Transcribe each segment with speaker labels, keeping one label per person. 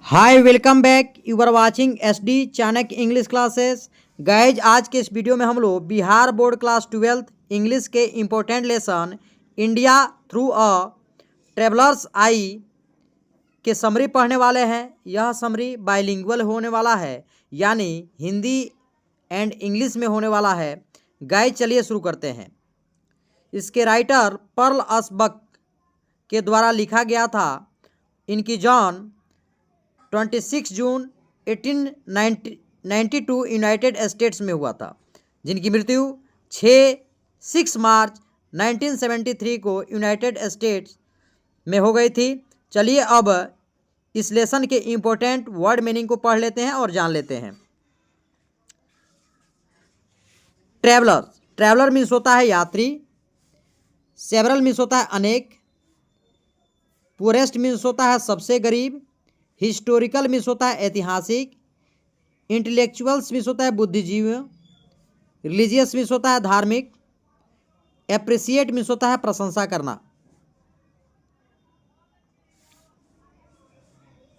Speaker 1: Hi welcome back. You are watching SD Chanakya English classes. Guys, आज के इस video में हम लोग Bihar board class 12th English के important lesson India through a traveller's eye के समरी पढ़ने वाले हैं। यह समरी बाइलिंगुअल होने वाला है, यानी हिंदी एंड इंग्लिश में होने वाला है। गाइज, चलिए शुरू करते हैं। इसके राइटर पर्ल असबक के द्वारा लिखा गया था। इनकी जॉन 26 जून 1892 यूनाइटेड स्टेट्स में हुआ था, जिनकी मृत्यु 6 मार्च 1973 को यूनाइटेड स्टेट्स में हो गई थी। चलिए अब इस लेसन के इम्पोर्टेंट वर्ड मीनिंग को पढ़ लेते हैं और जान लेते हैं। ट्रैवलर, ट्रैवलर मीन्स होता है यात्री। सेवरल मीन्स होता है अनेक। पुअरेस्ट मीन्स होता है सबसे गरीब। हिस्टोरिकल मीन्स होता है ऐतिहासिक। इंटेलेक्चुअल्स मीन्स होता है बुद्धिजीवी। रिलीजियस मीन्स होता है धार्मिक। एप्रिसिएट मीन्स होता है प्रशंसा करना।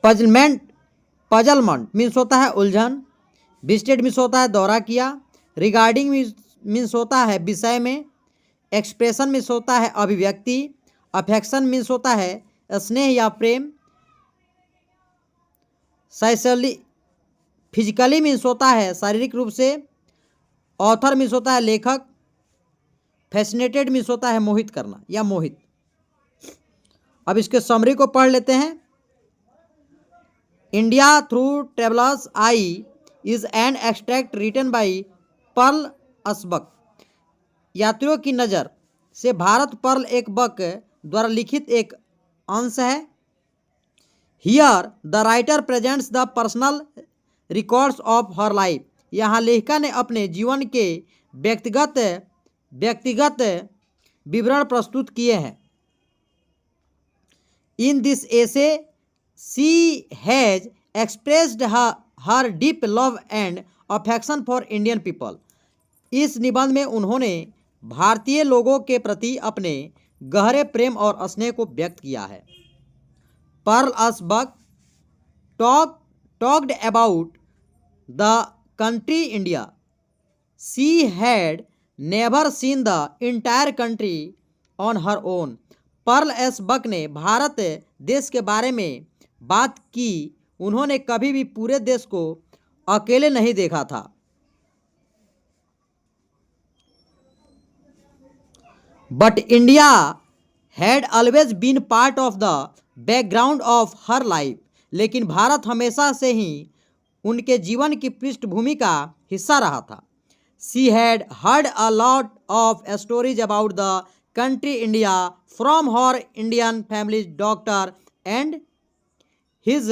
Speaker 1: पजलमेंट मीन्स होता है उलझन। विजिटेड मीन्स होता है दौरा किया। रिगार्डिंग मीन्स होता है विषय में। एक्सप्रेशन मीन्स होता है अभिव्यक्ति। अफेक्शन मीन्स होता है स्नेह या प्रेम। फिजिकली मीन्स होता है शारीरिक रूप से। ऑथर मीन्स होता है लेखक। फैसिनेटेड मीन्स होता है मोहित करना या मोहित। अब इसके समरी को पढ़ लेते हैं। India through traveller's eye is an extract written by Pearl S Buck. यात्रियों की नज़र से भारत पर्ल एक बक द्वारा लिखित एक अंश है। Here the writer presents the personal records of her life. यहाँ लेखिका ने अपने जीवन के व्यक्तिगत विवरण प्रस्तुत किए हैं। In this essay she has expressed her deep love and affection for Indian people. इस निबंध में उन्होंने भारतीय लोगों के प्रति अपने गहरे प्रेम और स्नेह को व्यक्त किया है। Pearl S Buck talked about the country India. She had never seen the entire country on her own. Pearl S Buck ने भारत देश के बारे में बात की। उन्होंने कभी भी पूरे देश को अकेले नहीं देखा था। But India had always been part of the background of her life. लेकिन भारत हमेशा से ही उनके जीवन की पृष्ठभूमि का हिस्सा रहा था। She had heard a lot of stories about the country India from her Indian family doctor and his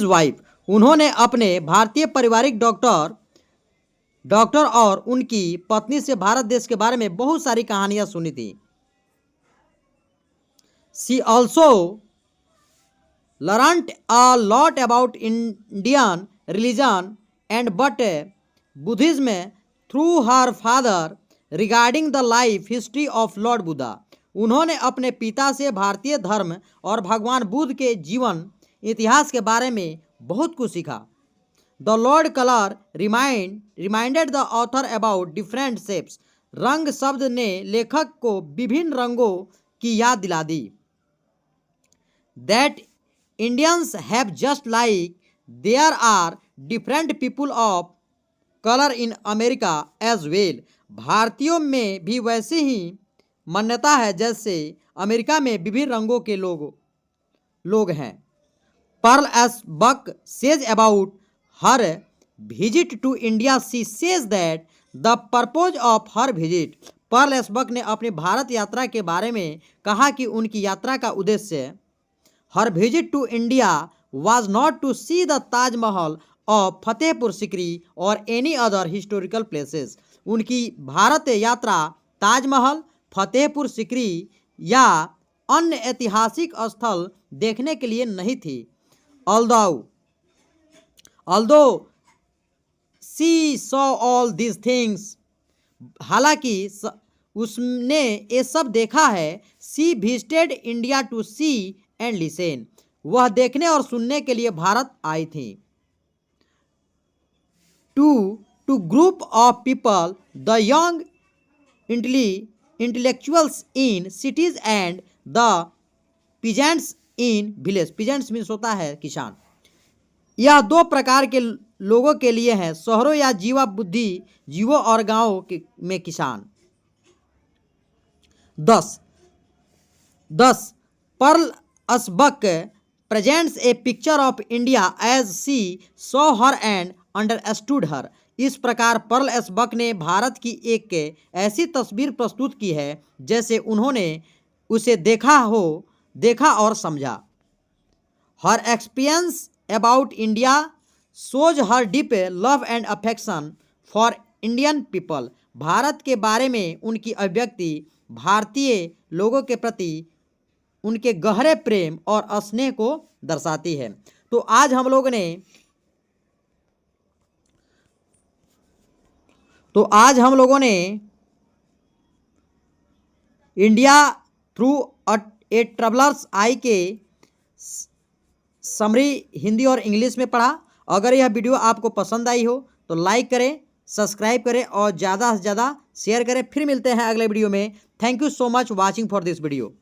Speaker 1: wife. उन्होंने अपने भारतीय पारिवारिक डॉक्टर और उनकी पत्नी से भारत देश के बारे में बहुत सारी कहानियां सुनी थी। She also learnt a lot about Indian religion and but Buddhism through her father regarding the life history of Lord Buddha. उन्होंने अपने पिता से भारतीय धर्म और भगवान बुद्ध के जीवन इतिहास के बारे में बहुत कुछ सीखा। The Lord color reminded the author about different shapes. रंग शब्द ने लेखक को विभिन्न रंगों की याद दिला दी। That Indians have just like there are different people of color in America as well. भारतीयों में भी वैसे ही मान्यता है जैसे अमेरिका में विभिन्न रंगों के लोग हैं। Pearl S Buck says about her visit to India. She says that the purpose of her visit. Pearl S Buck ने अपनी भारत यात्रा के बारे में कहा कि उनकी यात्रा का उद्देश्य her visit to India was not to see the Taj Mahal of Fatehpur Sikri or any other historical places. उनकी भारत यात्रा ताजमहल, फतेहपुर सिकरी या अन्य ऐतिहासिक स्थल देखने के लिए नहीं थी। Although she saw all these things, हालांकि उसने ये सब देखा है। She visited India to see and listen. वह देखने और सुनने के लिए भारत आई थी। Two group of people, the young intellectuals in cities and the peasants in village. Peasants means होता है किसान। यह दो प्रकार के लोगों के लिए है, शहरों या जीवों और गांवों में किसान। 10 Pearl S Buck presents a picture of India as she saw her and understood her. इस प्रकार पर्ल असबक ने भारत की एक ऐसी तस्वीर प्रस्तुत की है जैसे उन्होंने उसे देखा और समझा। Her experience about India shows her deep love and affection for Indian people. भारत के बारे में उनकी अभिव्यक्ति भारतीय लोगों के प्रति उनके गहरे प्रेम और स्नेह को दर्शाती है। तो आज हम लोगों ने India through a travellers eye के समरी हिंदी और इंग्लिश में पढ़ा। अगर यह वीडियो आपको पसंद आई हो तो लाइक करें, सब्सक्राइब करें और ज़्यादा से ज़्यादा शेयर करें। फिर मिलते हैं अगले वीडियो में। Thank you so much watching for this video.